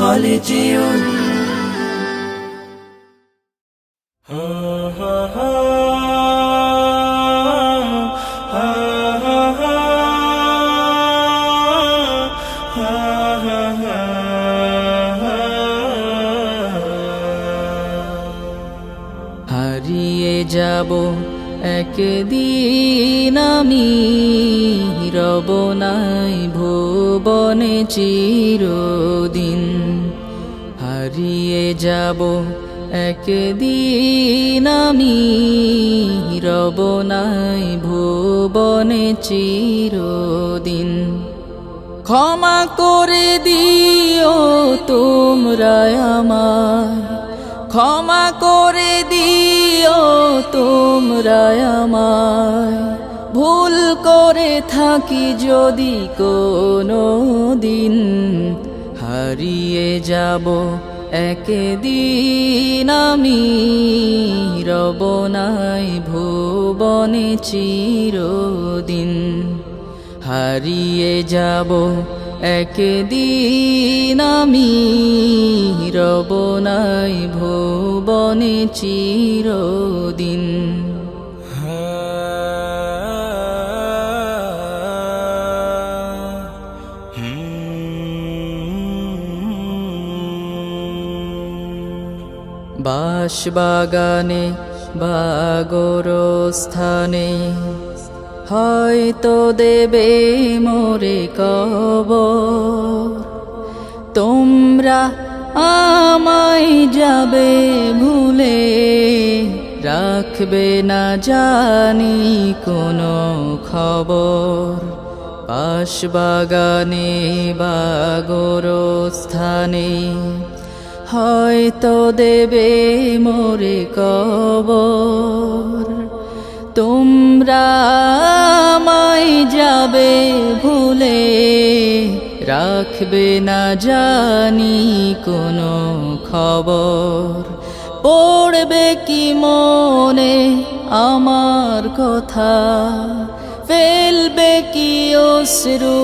خالدون হারিয়ে যাব একদিন আমি, রব নাই ভুবনে চিরদিন। হারিয়ে যাব একদিন আমি, রব নাই ভুবনে চিরদিন। ক্ষমা করে দিও তোমরা আমায়, ক্ষমা করে দিও তোমরা আমায়, ভুল করে থাকি যদি কোনো দিন। হারিয়ে যাব একদিন আমি, রব নাই ভুবনে চিরদিন। হারিয়ে যাব একদিন আমি, রব নাই ভুবনে চিরদিন। বাঁশবাগানে বা গোরস্থানে হয়তো দেবে মোরে কবর। তোমরা আমায় যাবে ভুলে, রাখবে না জানি কোনো খবর। বাঁশবাগানে বা গোরস্থানে হয়তো দেবে মোরে কবর। তোমরা আমায় যাবে ভুলে, রাখবে না জানি কোনো খবর। পড়বে কি মনে আমার কথা, ফেলবে কি অশ্রু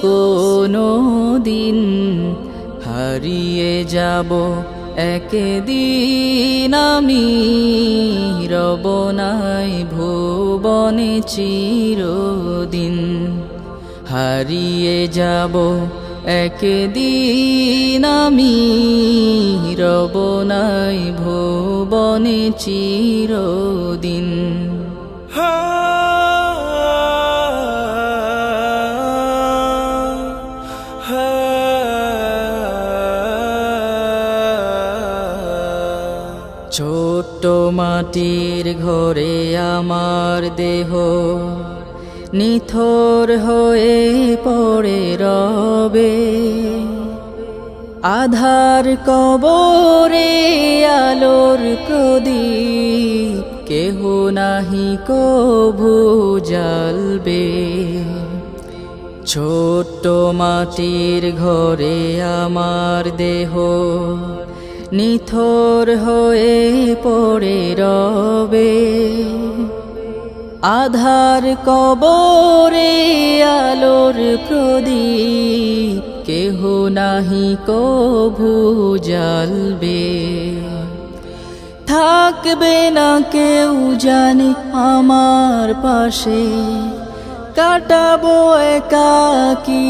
কোনো দিন। হারিয়ে যাব একদিন আমি, রব নাই ভুবনে চিরদিন। হারিয়ে যাব একদিন আমি, রব নাই ভুবনে চিরদিন। ছোট্ট মাটির ঘরে আমার দেহ নিথর হয়ে পড়ে রবে। আধার কবরে আলোর প্রদীপ কেহ নাহি কভু জ্বালবে। ছোট্ট মাটির ঘরে আমার দেহ নিথর হয়ে পড়ে রবে। আধার কবরে আলোর প্রদীপ কেহ নাহি কভু জ্বালবে। থাকবে না কেউ জানে আমার পাশে, কাটাবো একাকী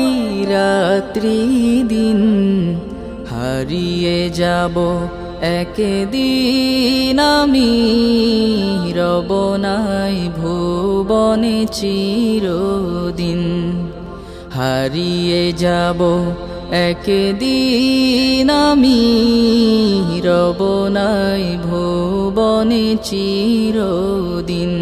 রাত্রি দিন। হারিয়ে যাব একদিন আমি, রব নাই ভুবনে চিরদিন। হারিয়ে যাব একদিন আমি, রব নাই ভুবনে চিরদিন।